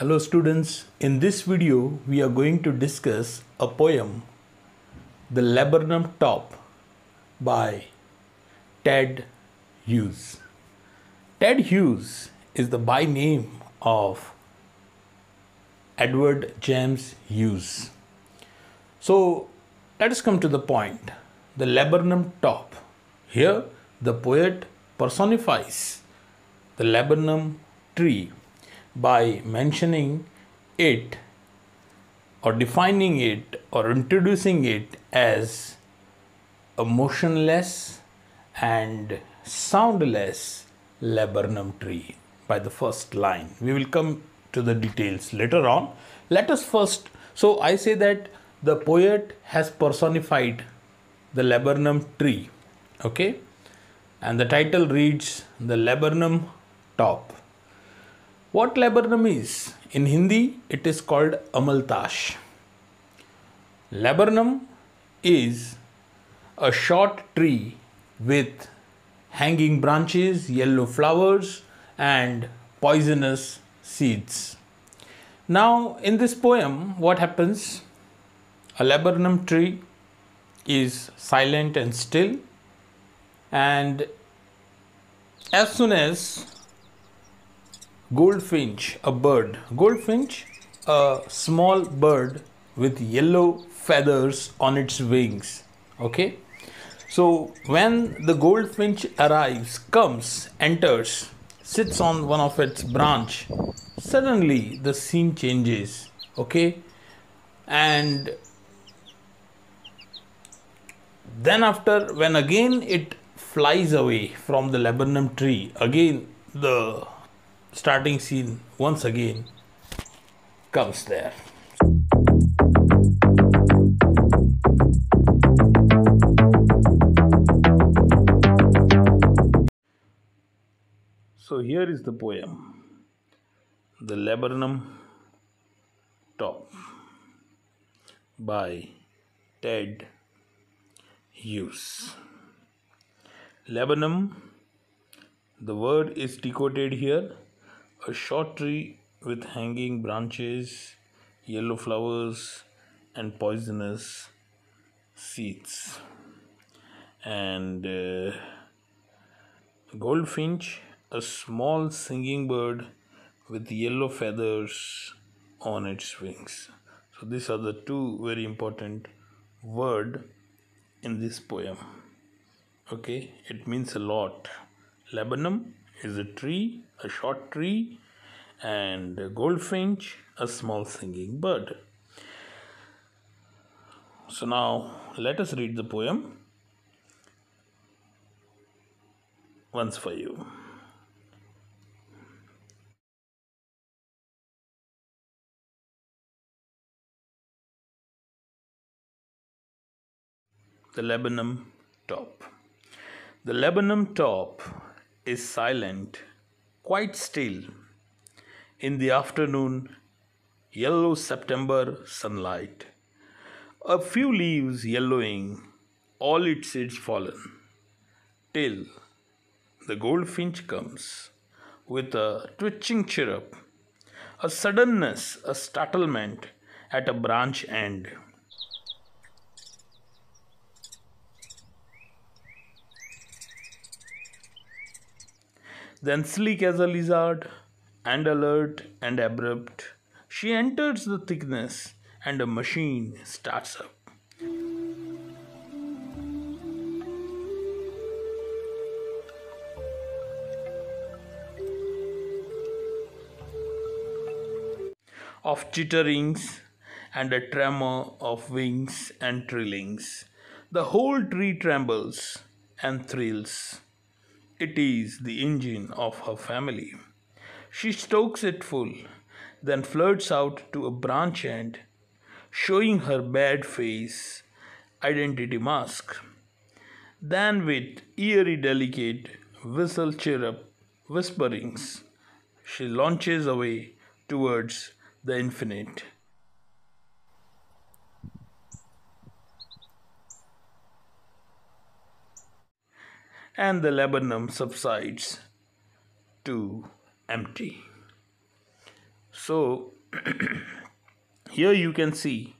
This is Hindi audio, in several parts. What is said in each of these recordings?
Hello students, in this video we are going to discuss a poem, The Laburnum Top by Ted Hughes. Ted Hughes is the by name of Edward James Hughes. So let us come to the point. The laburnum top. Here the poet personifies the laburnum tree by mentioning it or defining it or introducing it as a motionless and soundless laburnum tree by the first line. We will come to the details later on. Let us first, so I say that the poet has personified the laburnum tree, okay, and the title reads The Laburnum Top. What laburnum is? In Hindi, it is called amaltash. Laburnum is a short tree with hanging branches, yellow flowers, and poisonous seeds. Now, in this poem, what happens? A laburnum tree is silent and still, and as soon as goldfinch, a small bird with yellow feathers on its wings. Okay, so when the goldfinch enters, sits on one of its branch, suddenly the scene changes. Okay, and then after, when again it flies away from the laburnum tree, again the starting scene once again comes there. So here is the poem, The Laburnum Top by Ted Hughes. Laburnum, the word is decoded here, a short tree with hanging branches, yellow flowers, and poisonous seeds. And goldfinch, a small singing bird with yellow feathers on its wings. So these are the two very important words in this poem. Okay, it means a lot. Laburnum is a tree, a short tree, and goldfinch, a small singing bird. So now let us read the poem once for you. The laburnum top. The laburnum top is silent, quite still. In the afternoon, yellow September sunlight. A few leaves yellowing, all its seeds fallen. Till the goldfinch comes with a twitching chirrup, a suddenness, a startlement at a branch end. Then, sleek as a lizard, and alert and abrupt, she enters the thickness, and a machine starts up. Of chitterings and a tremor of wings and trillings. The whole tree trembles and thrills. It is the engine of her family. She stokes it full, then flirts out to a branch end, showing her bad face, identity mask. Then, with eerie delicate whistle chirrup whisperings, she launches away towards the infinite. And the laburnum subsides to empty. So here you can see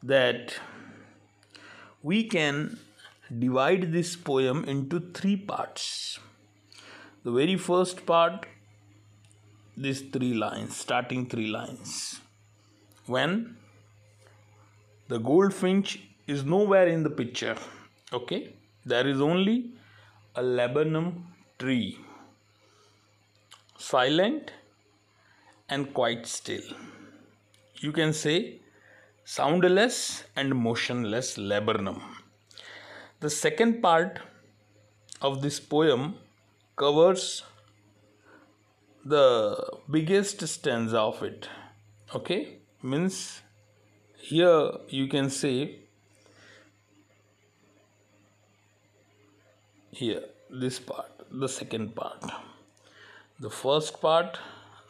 that we can divide this poem into three parts. The very first part, these three lines, starting three lines. When the goldfinch is nowhere in the picture, okay, there is only a laburnum tree, silent and quite still. You can say soundless and motionless laburnum. The second part of this poem covers the biggest stanza of it. Okay, means here you can say, here this part, the second part, the first part,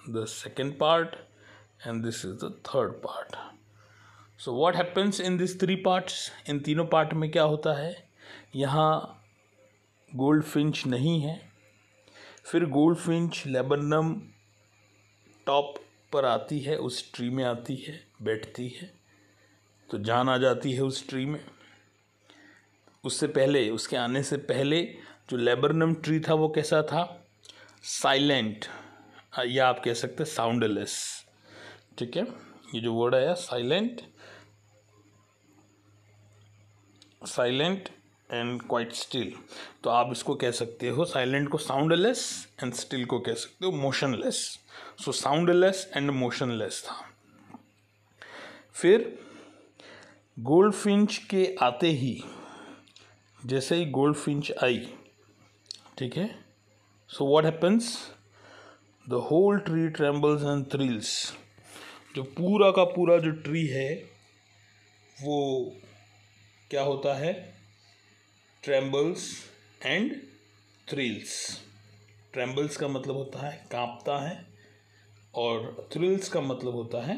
the second part, and this is the third part. So what happens in these three parts? इन तीनों पार्ट में क्या होता है? यहाँ गोल्डफिंच नहीं है, फिर गोल्डफिंच लेबरनम टॉप पर आती है, उस ट्री में आती है, बैठती है, तो जान आ जाती है उस ट्री में। उससे पहले, उसके आने से पहले जो लेबरनम ट्री था वो कैसा था? साइलेंट, या आप कह सकते हैं साउंडलेस। ठीक है, ये जो वर्ड आया silent, silent and quite still, तो आप इसको कह सकते हो, साइलेंट को साउंडलेस एंड स्टिल को कह सकते हो motionless. So soundless and motionless था। फिर गोल्डफिंच के आते ही, जैसे ही गोल्डफिंच आई, ठीक है, so what happens? The whole tree trembles and thrills. जो पूरा का पूरा जो ट्री है वो क्या होता है? Trembles and thrills. ट्रेम्बल्स का मतलब होता है कांपता है, और थ्रिल्स का मतलब होता है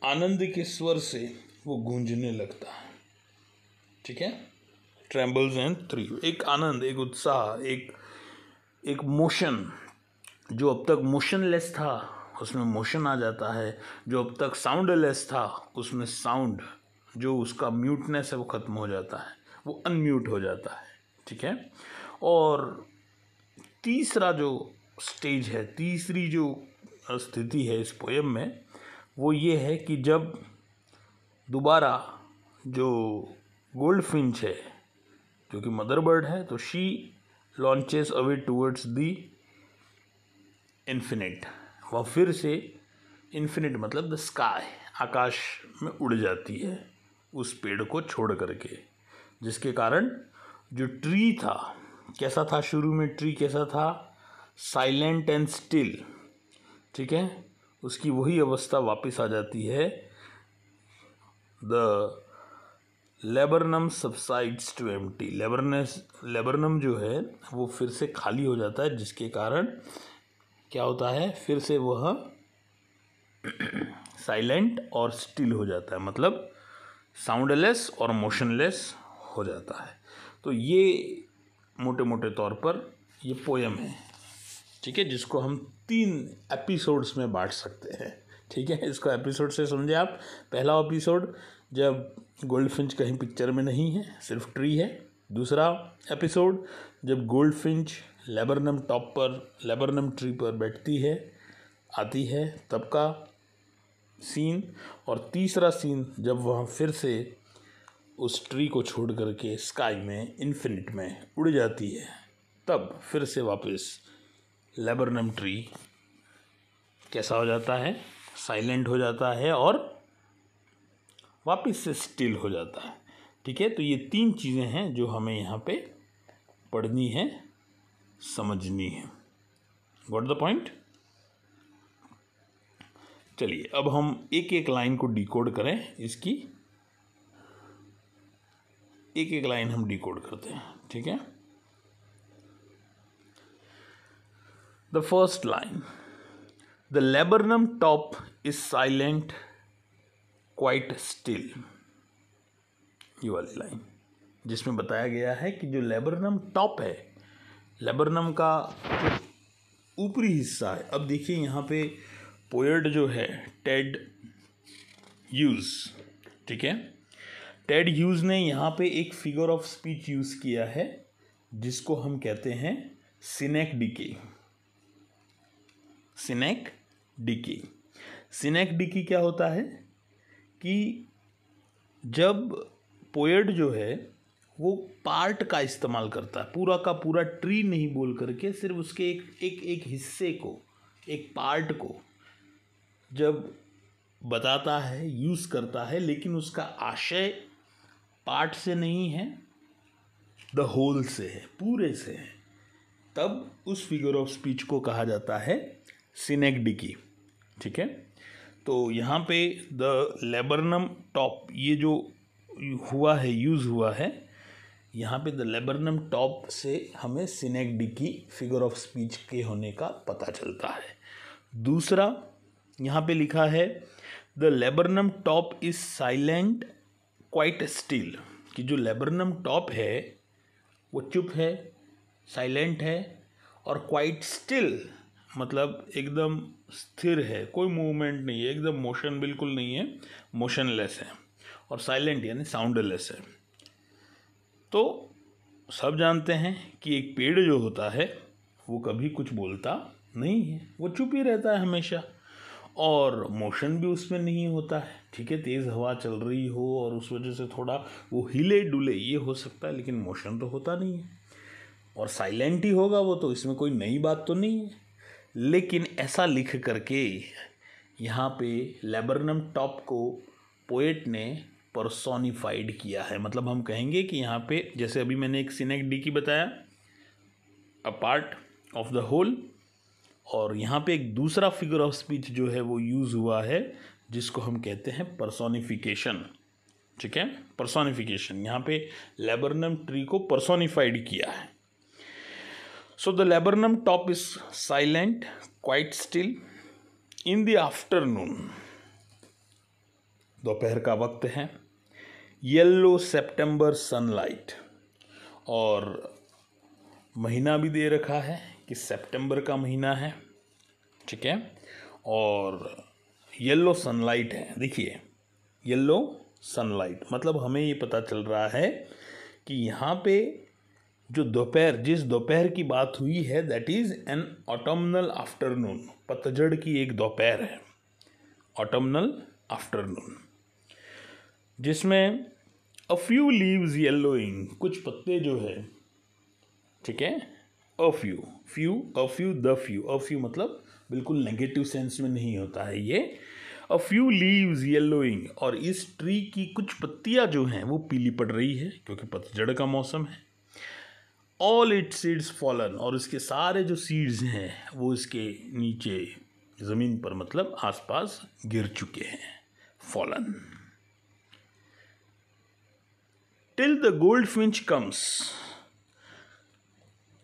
आनंद के स्वर से वो गूंजने लगता है। ठीक है, ट्रेम्बल्स एंड थ्रिल, एक आनंद, एक उत्साह, एक मोशन। जो अब तक मोशनलेस था उसमें मोशन आ जाता है, जो अब तक साउंडलेस था उसमें साउंड, जो उसका म्यूटनेस है वो ख़त्म हो जाता है, वो अनम्यूट हो जाता है। ठीक है, और तीसरा जो स्टेज है, तीसरी जो स्थिति है इस पोएम में, वो ये है कि जब दोबारा जो गोल्डफिंच है, जो कि मदर बर्ड है, तो she launches away towards the infinite. वह फिर से, इन्फिनिट मतलब द स्काई, आकाश में उड़ जाती है उस पेड़ को छोड़ करके, जिसके कारण जो ट्री था, कैसा था शुरू में? ट्री कैसा था? Silent and still. ठीक है, उसकी वही अवस्था वापस आ जाती है। The laburnum subsides to empty. Laburnum जो है वो फिर से खाली हो जाता है, जिसके कारण क्या होता है? फिर से वह साइलेंट और स्टिल हो जाता है, मतलब साउंडलेस और मोशनलेस हो जाता है। तो ये मोटे मोटे तौर पर ये पोएम है, ठीक है, जिसको हम 3 एपिसोड्स में बांट सकते हैं। ठीक है, इसको एपिसोड से समझे आप। पहला एपिसोड जब गोल्डफिंच कहीं पिक्चर में नहीं है, सिर्फ ट्री है। दूसरा एपिसोड जब गोल्डफिंच लेबरनम टॉप पर, लेबरनम ट्री पर बैठती है, आती है, तब का सीन। और तीसरा सीन जब वह फिर से उस ट्री को छोड़ करके स्काई में, इन्फिनिट में उड़ जाती है, तब फिर से वापस लेबरनम ट्री कैसा हो जाता है? साइलेंट हो जाता है और वापस से स्टिल हो जाता है। ठीक है, तो ये 3 चीज़ें हैं जो हमें यहाँ पे पढ़नी है, समझनी है। Got the point? चलिए अब हम एक एक लाइन को डिकोड करें। इसकी एक एक लाइन हम डिकोड करते हैं। ठीक है, the first line, the laburnum top is silent quite still. ये वाली लाइन जिसमें बताया गया है कि जो लेबरनम टॉप है, लेबरनम का ऊपरी हिस्सा है। अब देखिए यहाँ पे पोएट जो है टेड ह्यूज, ठीक है, टेड ह्यूज ने यहाँ पे एक फिगर ऑफ स्पीच यूज किया है जिसको हम कहते हैं सिनेक्डिकी। सिनेक्डिकी, सिनेक्डिकी क्या होता है कि जब पोएट जो है वो पार्ट का इस्तेमाल करता है, पूरा का पूरा ट्री नहीं बोल करके सिर्फ उसके एक हिस्से को, एक पार्ट को जब बताता है, यूज़ करता है, लेकिन उसका आशय पार्ट से नहीं है, द होल से है, पूरे से है, तब उस फिगर ऑफ स्पीच को कहा जाता है सिनेक्डिकी, ठीक है। तो यहाँ पे द लेबरनम टॉप, ये जो हुआ है, यूज़ हुआ है, यहाँ पे द लेबरनम टॉप से हमें सिनेक्डिकी फिगर ऑफ स्पीच के होने का पता चलता है। दूसरा यहाँ पे लिखा है the laburnum top is silent quite still, कि जो लेबरनम टॉप है वो चुप है, साइलेंट है, और क्वाइट स्टिल मतलब एकदम स्थिर है, कोई मूवमेंट नहीं है, एकदम मोशन बिल्कुल नहीं है, मोशनलेस है, और साइलेंट यानी साउंडलेस है। तो सब जानते हैं कि एक पेड़ जो होता है वो कभी कुछ बोलता नहीं है, वो चुप ही रहता है हमेशा, और मोशन भी उसमें नहीं होता है, ठीक है। तेज़ हवा चल रही हो और उस वजह से थोड़ा वो हिले डुले ये हो सकता है, लेकिन मोशन तो होता नहीं है, और साइलेंट ही होगा वो, तो इसमें कोई नई बात तो नहीं है। लेकिन ऐसा लिख करके यहाँ पे लेबरनम टॉप को पोएट ने पर्सोनिफाइड किया है। मतलब हम कहेंगे कि यहाँ पे जैसे अभी मैंने एक सिनेक्डिकी बताया, a part of the whole, और यहाँ पे एक दूसरा फिगर ऑफ स्पीच जो है वो यूज़ हुआ है जिसको हम कहते हैं पर्सोनिफिकेशन, ठीक है। पर्सोनिफिकेशन, यहाँ पे लेबरनम ट्री को पर्सोनिफाइड किया है। So the laburnum top is silent quite still in the afternoon, दोपहर का वक्त है, येलो सितंबर सनलाइट, और महीना भी दे रखा है कि सितंबर का महीना है, ठीक है, और येलो सनलाइट है। देखिए येलो सनलाइट मतलब हमें ये पता चल रहा है कि यहाँ पे जो दोपहर, जिस दोपहर की बात हुई है, that is an autumnal afternoon, पतझड़ की एक दोपहर है, ऑटमनल आफ्टरनून, जिसमें अ फ्यू लीव्स येलोइंग, कुछ पत्ते जो है, ठीक है, अ फ्यू द फ्यू मतलब बिल्कुल नेगेटिव सेंस में नहीं होता है ये, अ फ्यू लीव्स येलोइंग, और इस ट्री की कुछ पत्तियां जो हैं वो पीली पड़ रही है क्योंकि पतझड़ का मौसम है। ऑल इट सीड्स फॉलन, और इसके सारे जो सीड्स हैं वो इसके नीचे ज़मीन पर मतलब आसपास गिर चुके हैं, fallen. Till the goldfinch comes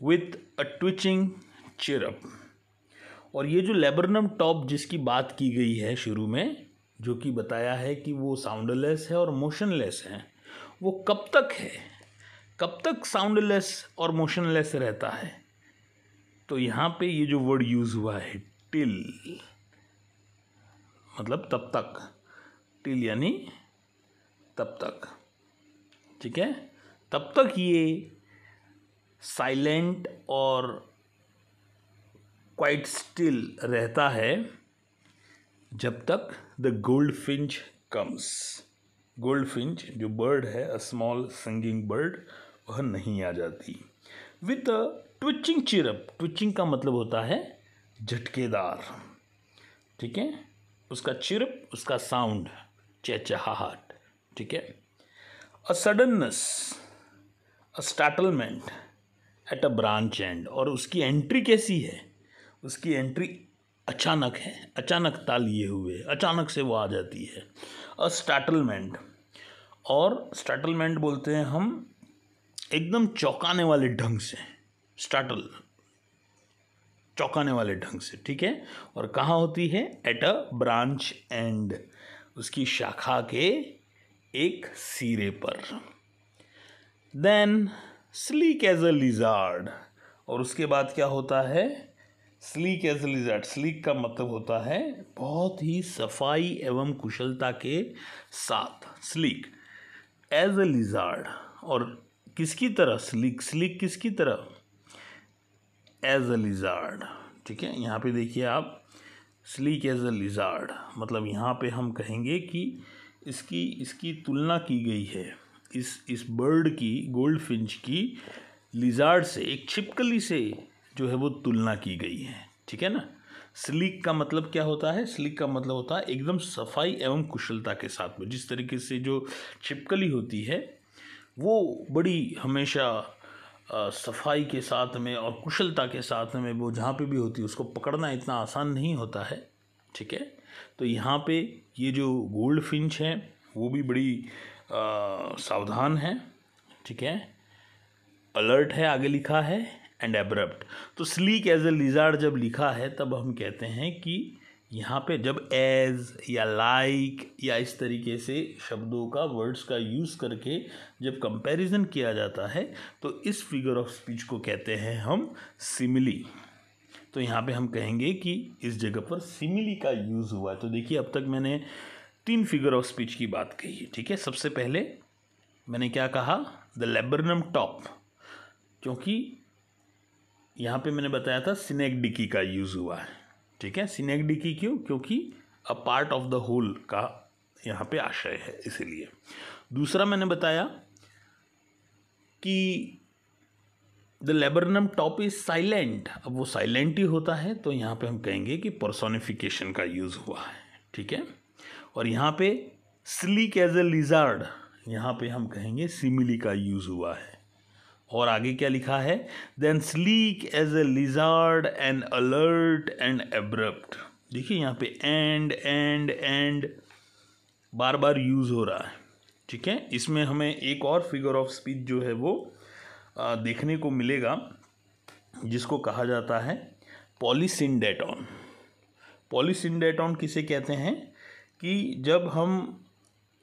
with a twitching chirrup, और ये जो लेबरनम टॉप जिसकी बात की गई है शुरू में, जो कि बताया है कि वो साउंडलेस है और मोशनलेस है, वो कब तक है, कब तक साउंडलेस और मोशनलेस रहता है? तो यहाँ पे ये जो वर्ड यूज़ हुआ है टिल, मतलब तब तक, टिल यानी तब तक, ठीक है, तब तक ये साइलेंट और क्वाइट स्टिल रहता है जब तक द गोल्डफिंच कम्स, गोल्डफिंच जो बर्ड है, अ स्मॉल सिंगिंग बर्ड, वह नहीं आ जाती। विथ अ ट्विचिंग चिरअप, ट्विचिंग का मतलब होता है झटकेदार, ठीक है, उसका चिरअप, उसका साउंड, चहचहाहट, ठीक है। A suddenness, a startlement at a branch and, और उसकी एंट्री कैसी है, उसकी एंट्री अचानक है, अचानकता लिए हुए, अचानक से वो आ जाती है, अ स्टार्टलमेंट, और स्टार्टलमेंट बोलते हैं हम एकदम चौंकाने वाले ढंग से, स्टार्टल, चौंकाने वाले ढंग से, ठीक है। और कहाँ होती है, एट अ ब्रांच एंड, उसकी शाखा के एक सिरे पर। Then sleek as a lizard, और उसके बाद क्या होता है, sleek as a lizard, sleek का मतलब होता है बहुत ही सफाई एवं कुशलता के साथ, स्लीक एज ए लिजार्ड। और किसकी तरह स्लीक, स्लीक किसकी तरह, एज ए लिजार्ड। ठीक है, यहाँ पे देखिए आप, स्लीक एज ए लिजार्ड मतलब यहाँ पे हम कहेंगे कि इसकी तुलना की गई है, इस बर्ड की, गोल्ड फिंच की लिजार्ड से, एक छिपकली से जो है वो तुलना की गई है। ठीक है ना। स्लीक का मतलब क्या होता है, स्लीक का मतलब होता है एकदम सफाई एवं कुशलता के साथ में। जिस तरीके से जो छिपकली होती है वो बड़ी हमेशा सफाई के साथ में और कुशलता के साथ में वो जहाँ पे भी होती है उसको पकड़ना इतना आसान नहीं होता है। ठीक है, तो यहाँ पे ये जो गोल्ड फिंच है वो भी बड़ी सावधान है। ठीक है, अलर्ट है, आगे लिखा है, एंड एब्रप्ट। तो स्लीक एज ए लिजार्ड जब लिखा है तब हम कहते हैं कि यहाँ पे जब एज या लाइक या इस तरीके से शब्दों का, वर्ड्स का यूज़ करके जब कंपैरिजन किया जाता है तो इस फिगर ऑफ स्पीच को कहते हैं हम सिमिली। तो यहाँ पे हम कहेंगे कि इस जगह पर सिमिली का यूज़ हुआ है। तो देखिए अब तक मैंने 3 फिगर ऑफ स्पीच की बात कही है। ठीक है, सबसे पहले मैंने क्या कहा, द लेबरनम टॉप, क्योंकि यहाँ पे मैंने बताया था सिनेगडिकी का यूज़ हुआ है। ठीक है, सिनेगडिकी क्यों, क्योंकि a part of the whole का यहाँ पे आशय है, इसीलिए। दूसरा मैंने बताया कि the laburnum top is silent, अब वो साइलेंट ही होता है तो यहाँ पे हम कहेंगे कि पर्सोनिफिकेशन का यूज़ हुआ है। ठीक है, और यहाँ पे स्लीक एज ए लिजार्ड, यहाँ पे हम कहेंगे सिमिली का यूज़ हुआ है। और आगे क्या लिखा है, then sleek as a lizard and alert and abrupt. देखिए यहाँ पे एंड बार बार यूज़ हो रहा है। ठीक है, इसमें हमें एक और फिगर ऑफ स्पीच जो है वो देखने को मिलेगा जिसको कहा जाता है पॉलीसिंडेटॉन। पॉलीसिंडेटॉन किसे कहते हैं कि जब हम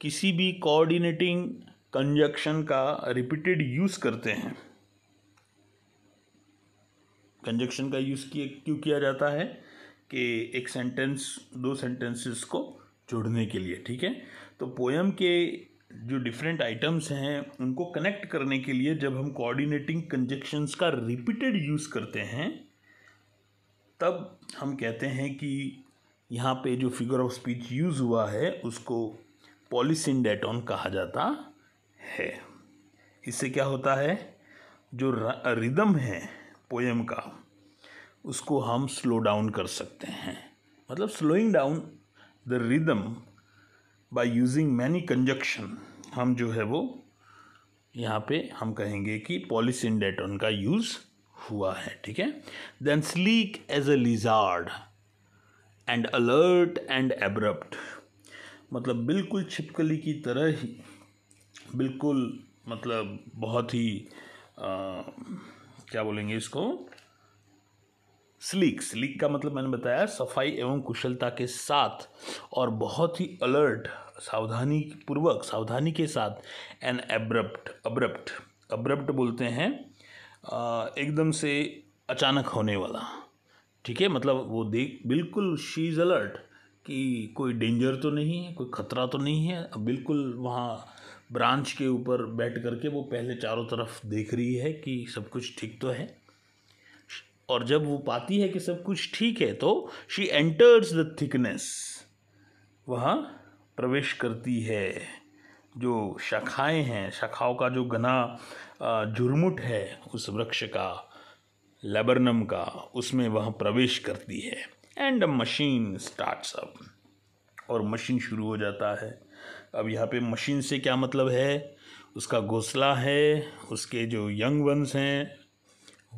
किसी भी कोऑर्डिनेटिंग कंजक्शन का रिपीटेड यूज़ करते हैं, कंजक्शन का यूज़ क्यों किया जाता है कि एक सेंटेंस, 2 सेंटेंसेस को जोड़ने के लिए। ठीक है, तो पोएम के जो डिफरेंट आइटम्स हैं उनको कनेक्ट करने के लिए जब हम कोऑर्डिनेटिंग कंजक्शंस का रिपीटेड यूज़ करते हैं तब हम कहते हैं कि यहाँ पे जो फिगर ऑफ स्पीच यूज़ हुआ है उसको पॉलीसिंडेटॉन कहा जाता है। इससे क्या होता है, जो रिदम है पोएम का उसको हम स्लो डाउन कर सकते हैं, मतलब slowing down the rhythm by using many conjunction, हम जो है वो यहाँ पे हम कहेंगे कि पॉलीसिंडेटॉन का यूज़ हुआ है। ठीक है, then sleek as a lizard and alert and abrupt, मतलब बिल्कुल छिपकली की तरह ही, बिल्कुल मतलब बहुत ही क्या बोलेंगे इसको, स्लीक का मतलब मैंने बताया सफाई एवं कुशलता के साथ, और बहुत ही अलर्ट, सावधानी के साथ, एंड अब्रप्ट बोलते हैं एकदम से अचानक होने वाला। ठीक है, मतलब वो बिल्कुल शी इज़ अलर्ट कि कोई डेंजर तो नहीं है, कोई ख़तरा तो नहीं है। अब बिल्कुल वहाँ ब्रांच के ऊपर बैठ करके वो पहले चारों तरफ देख रही है कि सब कुछ ठीक तो है, और जब वो पाती है कि सब कुछ ठीक है तो शी एंटर्स द थिकनेस, वहाँ प्रवेश करती है। जो शाखाएं हैं, शाखाओं का जो घना झुरमुट है उस वृक्ष का, लेबरनम का, उसमें वह प्रवेश करती है। And a machine starts up, और मशीन शुरू हो जाता है। अब यहाँ पे मशीन से क्या मतलब है, उसका घोंसला है, उसके जो यंग वंस हैं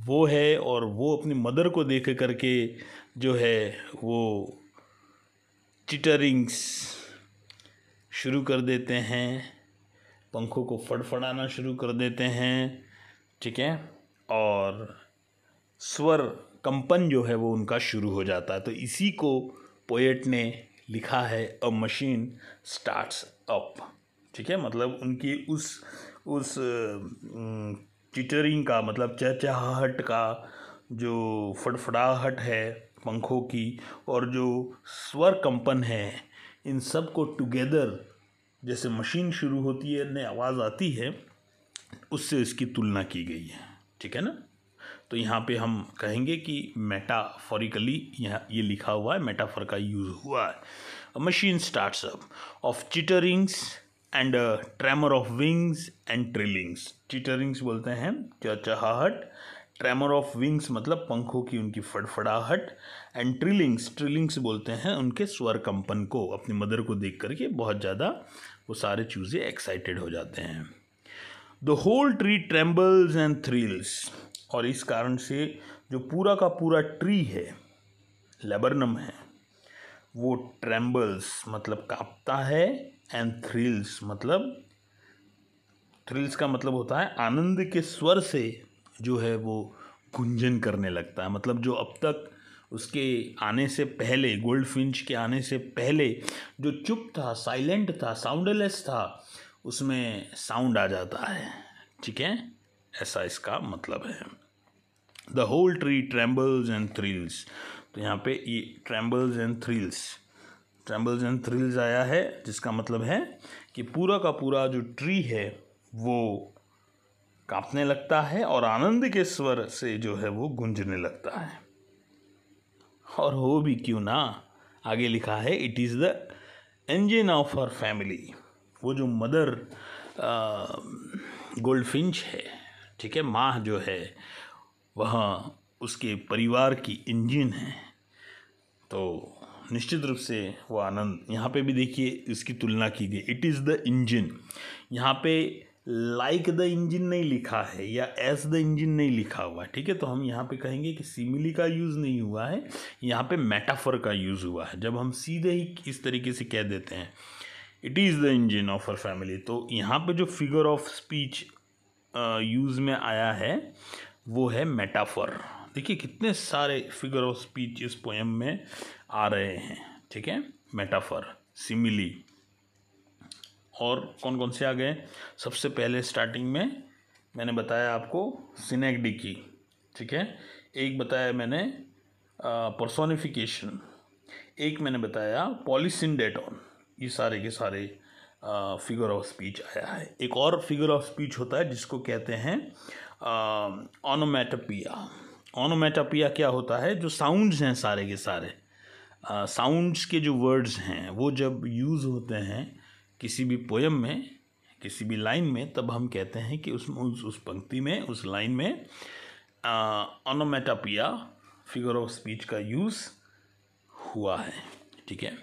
वो है, और वो अपनी मदर को देख करके जो है वो चिटरिंग्स शुरू कर देते हैं, पंखों को फड़फड़ाना शुरू कर देते हैं। ठीक है, और स्वर कंपन जो है वो उनका शुरू हो जाता है। तो इसी को पोएट ने लिखा है, अ मशीन स्टार्ट्स अप। ठीक है, मतलब उनकी उस चिटरिंग का मतलब चहचहाहट का जो फड़फड़ाहट है पंखों की और जो स्वर कंपन है, इन सब को टुगेदर जैसे मशीन शुरू होती है ने आवाज़ आती है, उससे इसकी तुलना की गई है। ठीक है ना। तो यहाँ पे हम कहेंगे कि मेटाफोरिकली यहाँ ये लिखा हुआ है, मेटाफर का यूज़ हुआ है। Machine starts up of चिटरिंग्स and tremor of wings and trillings. चिटरिंग्स बोलते हैं चहचहाहट, ट्रेमर ऑफ विंग्स मतलब पंखों की उनकी फड़फड़ाहट, एंड ट्रिलिंग्स बोलते हैं उनके स्वर कंपन को। अपनी मदर को देख करके बहुत ज़्यादा वो सारे चूज़े एक्साइटेड हो जाते हैं। The whole tree trembles and thrills, और इस कारण से जो पूरा का पूरा ट्री है, लेबरनम है, वो ट्रेम्बल्स मतलब कांपता है, एंड थ्रिल्स का मतलब होता है आनंद के स्वर से जो है वो गुंजन करने लगता है। मतलब जो अब तक उसके आने से पहले, गोल्डफिंच के आने से पहले जो चुप था, साइलेंट था, साउंडलेस था, उसमें साउंड आ जाता है। ठीक है, ऐसा इसका मतलब है। The whole tree trembles and thrills, तो यहाँ पे ये ट्रेम्बल्स एंड थ्रिल्स आया है, जिसका मतलब है कि पूरा का पूरा जो ट्री है वो कांपने लगता है और आनंद के स्वर से जो है वो गूंजने लगता है। और हो भी क्यों ना, आगे लिखा है it is the engine of her family. वो जो मदर गोल्डफिंच है, ठीक है, माँ जो है, वह उसके परिवार की इंजन है। तो निश्चित रूप से वो आनंद, यहाँ पे भी देखिए इसकी तुलना की गई, इट इज़ द इंजन। यहाँ पे लाइक द इंजन नहीं लिखा है या एस द इंजन नहीं लिखा हुआ है। ठीक है, तो हम यहाँ पे कहेंगे कि सिमिली का यूज़ नहीं हुआ है, यहाँ पे मेटाफर का यूज़ हुआ है। जब हम सीधे ही इस तरीके से कह देते हैं it is the engine of our family, तो यहाँ पे जो फिगर ऑफ स्पीच यूज़ में आया है वो है मेटाफर। देखिए कितने सारे फिगर ऑफ स्पीच इस पोएम में आ रहे हैं। ठीक है, मेटाफर, सिमिली, और कौन कौन से आ गए। सबसे पहले स्टार्टिंग में मैंने बताया आपको सिनेक्डिकी। ठीक है, एक बताया मैंने पर्सोनिफिकेशन, एक मैंने बताया पॉलीसिंडेटॉन। ये सारे के सारे फिगर ऑफ स्पीच आया है। एक और फिगर ऑफ स्पीच होता है जिसको कहते हैं ऑनोमेटोपिया। ऑनोमेटोपिया क्या होता है, जो साउंड्स हैं सारे के सारे, साउंड्स के जो वर्ड्स हैं वो जब यूज़ होते हैं किसी भी पोएम में, किसी भी लाइन में, तब हम कहते हैं कि उस पंक्ति में, उस लाइन में ऑनोमेटोपिया फिगर ऑफ स्पीच का यूज़ हुआ है। ठीक है,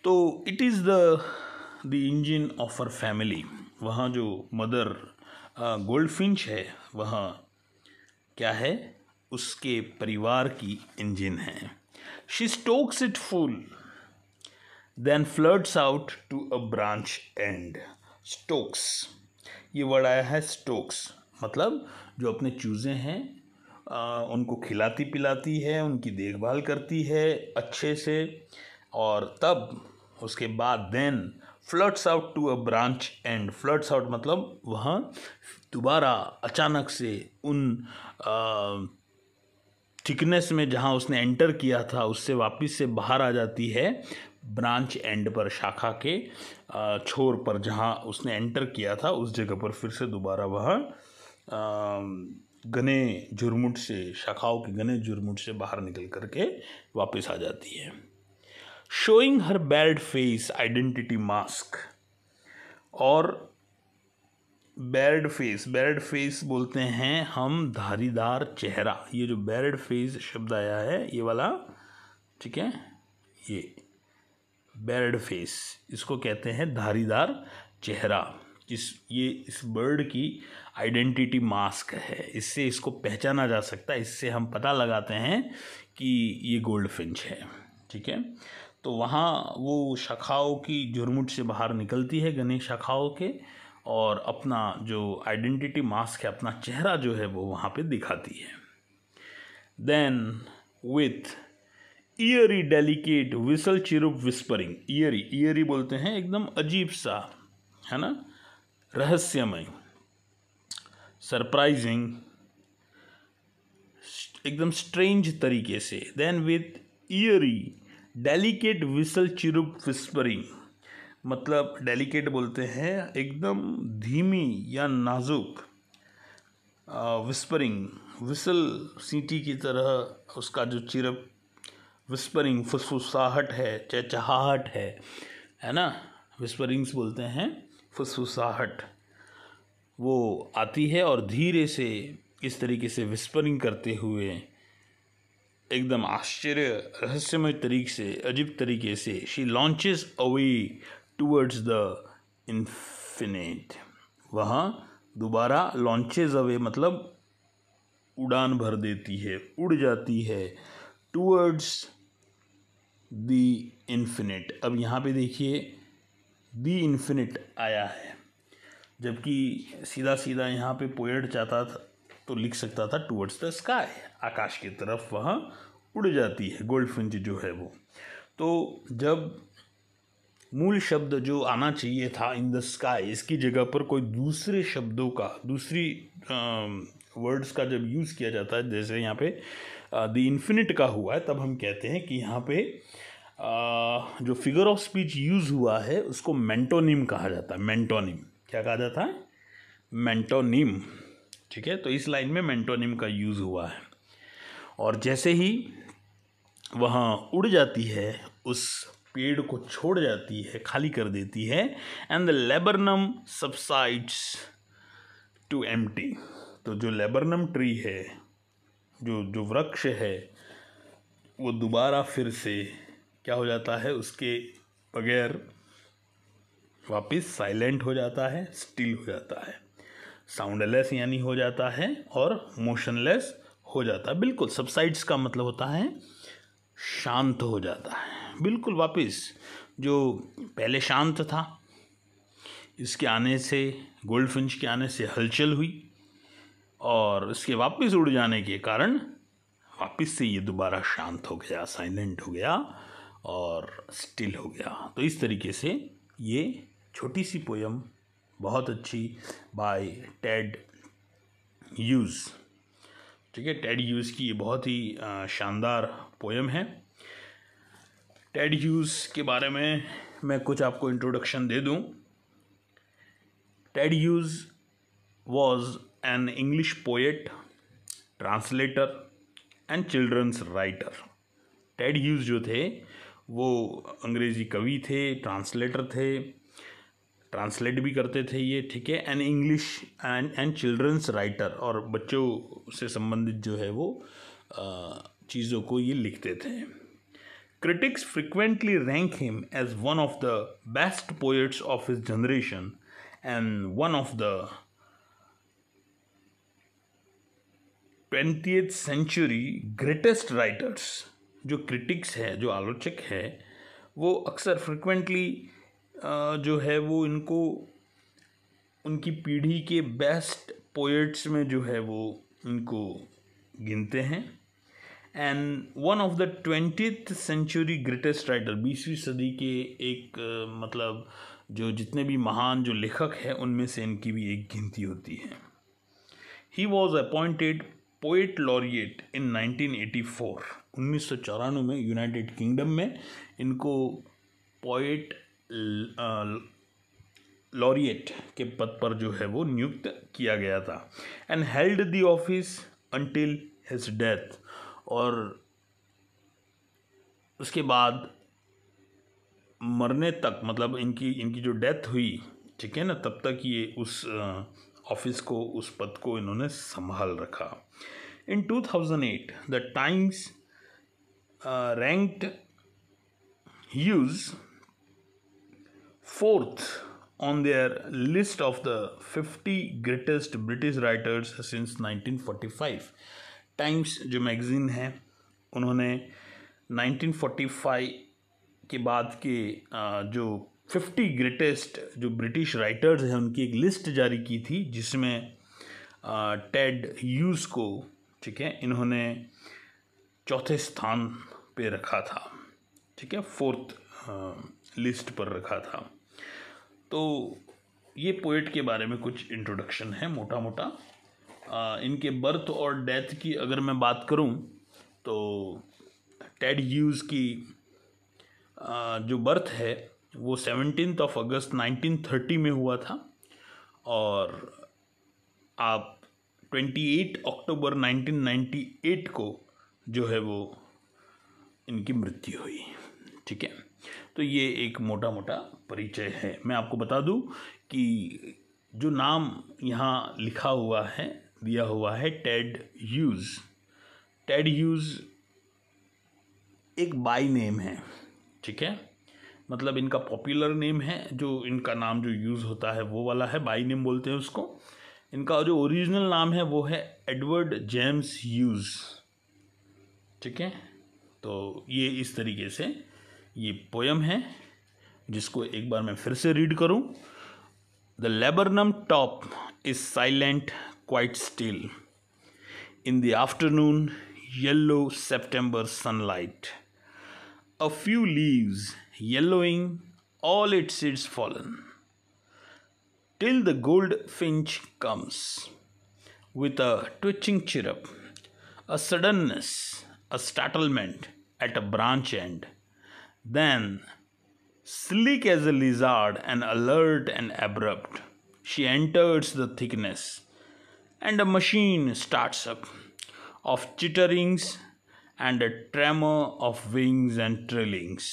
तो it is the engine of our family. वहाँ जो मदर गोल्डफिंच है वह क्या है, उसके परिवार की इंजन है। She stokes it full then floods out to a branch end. Stokes, ये वर्ड आया है स्टोक्स, मतलब जो अपने चूज़े हैं उनको खिलाती पिलाती है, उनकी देखभाल करती है अच्छे से, और तब उसके बाद then floods out to a branch end. Floods out मतलब वहाँ दोबारा अचानक से उन थिकनेस में जहाँ उसने एंटर किया था उससे वापस से बाहर आ जाती है ब्रांच एंड पर, शाखा के छोर पर जहाँ उसने एंटर किया था उस जगह पर फिर से दोबारा वह घने झुरमुट से, शाखाओं के घने झुरमुट से बाहर निकल करके वापस आ जाती है। शोइंग हर बैड फेस आइडेंटिटी मास्क, और बैड फेस बोलते हैं हम धारीदार चेहरा। ये जो बैड फेस शब्द आया है ये वाला, ठीक है, ये बैड फेस, इसको कहते हैं धारीदार चेहरा। इस बर्ड की आइडेंटिटी मास्क है, इससे इसको पहचाना जा सकता है, इससे हम पता लगाते हैं कि ये गोल्डफिंच है। ठीक है, तो वहाँ वो शाखाओं की झुरमुट से बाहर निकलती है, घनी शाखाओं के, और अपना जो आइडेंटिटी मास्क है, अपना चेहरा जो है वो वहाँ पे दिखाती है। Then with eerie delicate whistle chirrup whispering. Eerie बोलते हैं एकदम अजीब सा, है ना, रहस्यमय, सरप्राइजिंग, एकदम स्ट्रेंज तरीके से। Then with eerie delicate whistle chirrup whispering, मतलब डेलिकेट बोलते हैं एकदम धीमी या नाजुक, विस्परिंग विसल सीटी की तरह उसका जो चिरप, विस्परिंग फुसफुसाहट है, चहचहाहट है ना, विस्परिंग्स बोलते हैं फुसफुसाहट, वो आती है और धीरे से इस तरीके से विस्परिंग करते हुए एकदम आश्चर्य रहस्यमय तरीके से, अजीब तरीके से, she launches away towards the infinite, वहाँ दोबारा लॉन्चेज अवे मतलब उड़ान भर देती है, उड़ जाती है, टूवर्ड्स द इन्फिनिट। अब यहाँ पे देखिए द इन्फिनिट आया है, जबकि सीधा सीधा यहाँ पे पोएट चाहता था तो लिख सकता था टूवर्ड्स द स्काई, आकाश की तरफ वहाँ उड़ जाती है गोल्डफिंच जो है वो। तो जब मूल शब्द जो आना चाहिए था इन द स्काई, इसकी जगह पर कोई दूसरे शब्दों का, दूसरी वर्ड्स का जब यूज़ किया जाता है, जैसे यहाँ पे द इन्फिनिट का हुआ है, तब हम कहते हैं कि यहाँ पे जो फिगर ऑफ स्पीच यूज़ हुआ है उसको मेंटोनिम कहा जाता है। मेंटोनिम क्या कहा जाता है? मेंटोनिम। ठीक है, तो इस लाइन में मेंटोनिम का यूज़ हुआ है। और जैसे ही वहाँ उड़ जाती है, उस पेड़ को छोड़ जाती है, खाली कर देती है, and the laburnum subsides to empty. तो जो लेबरनम ट्री है, जो वृक्ष है, वो दोबारा फिर से क्या हो जाता है, उसके बगैर वापस साइलेंट हो जाता है, स्टिल हो जाता है, साउंडलेस यानी हो जाता है, और मोशनलेस हो जाता है। बिल्कुल सबसाइड्स का मतलब होता है शांत हो जाता है, बिल्कुल वापस जो पहले शांत था, इसके आने से, गोल्डफिंच के आने से हलचल हुई, और इसके वापस उड़ जाने के कारण वापस से ये दोबारा शांत हो गया, साइलेंट हो गया और स्टिल हो गया। तो इस तरीके से ये छोटी सी पोयम बहुत अच्छी बाय टेड ह्यूज, ठीक है, टेड ह्यूज की ये बहुत ही शानदार पोयम है। टेड ह्यूज के बारे में मैं कुछ आपको इंट्रोडक्शन दे दूं। Ted Hughes was an English poet, translator and children's writer. Ted Hughes जो थे वो अंग्रेज़ी कवि थे, ट्रांसलेटर थे, ट्रांसलेट भी करते थे ये, ठीक है, and English and children's writer, और बच्चों से संबंधित जो है वो चीज़ों को ये लिखते थे। Critics frequently rank him as one of the best poets of his generation and one of the 20th century greatest writers. जो क्रिटिक्स है, जो आलोचक है, वो अक्सर फ्रिक्वेंटली जो है वो इनको उनकी पीढ़ी के बेस्ट पोएट्स में जो है वो इनको गिनते हैं। And one of the 20th century greatest writer, 20वीं सदी के एक मतलब जो जितने भी महान जो लेखक हैं उनमें से इनकी भी एक गिनती होती है। He was appointed poet laureate in 1984, 1994 में यूनाइटेड किंगडम में इनको पोएट लॉरिएट के पद पर जो है वो नियुक्त किया गया था। And held the office until his death, और उसके बाद मरने तक, मतलब इनकी जो डेथ हुई, ठीक है ना, तब तक ये उस ऑफिस को, उस पद को इन्होंने संभाल रखा। इन 2008 the times ranked huge 4th on their list of the 50 greatest British writers since 1945। Times जो मैगज़ीन है, उन्होंने 1945 के बाद के जो 50 ग्रेटेस्ट जो ब्रिटिश राइटर्स हैं उनकी एक लिस्ट जारी की थी, जिसमें टेड ह्यूज को, ठीक है, इन्होंने चौथे स्थान पे रखा था, ठीक है, 4th लिस्ट पर रखा था। तो ये पोएट के बारे में कुछ इंट्रोडक्शन है मोटा मोटा। इनके बर्थ और डेथ की अगर मैं बात करूं तो टेड ह्यूज की जो बर्थ है वो 17 अगस्त 1930 में हुआ था और आप 28 अक्टूबर 1998 को जो है वो इनकी मृत्यु हुई। ठीक है, तो ये एक मोटा मोटा परिचय है। मैं आपको बता दूं कि जो नाम यहाँ लिखा हुआ है, दिया हुआ है टेड ह्यूज, टेड ह्यूज एक बाई नेम है। ठीक है, मतलब इनका पॉपुलर नेम है, जो इनका नाम जो यूज़ होता है वो वाला है, बाई नेम बोलते हैं उसको। इनका जो ओरिजिनल नाम है वो है एडवर्ड जेम्स ह्यूज। ठीक है, तो ये इस तरीके से ये पोयम है, जिसको एक बार मैं फिर से रीड करूं। The laburnum top is silent quite still in the afternoon yellow September sunlight, a few leaves yellowing, all its seeds fallen, till the goldfinch comes with a twitching chirrup, a suddenness, a startlement at a branch end, then, sleek as a lizard and alert and abrupt, she enters the thickness, and a machine starts up of chitterings and a tremor of wings and trillings.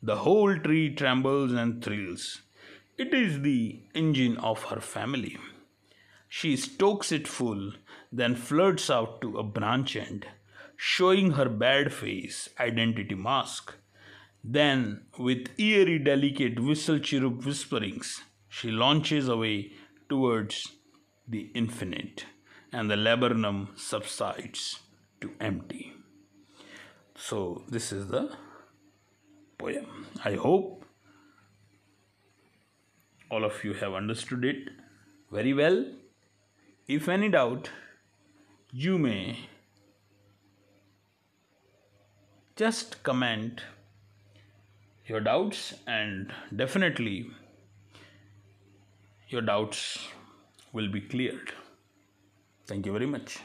The whole tree trembles and thrills. It is the engine of her family. She stokes it full, then flirts out to a branch end, showing her bad face, identity mask. Then, with eerie, delicate whistle chirrup whisperings, she launches away towards the infinite, and the laburnum subsides to empty. So this is the poem. I hope all of you have understood it very well. If any doubt, you may just comment your doubts, and definitely your doubts will be cleared. Thank you very much.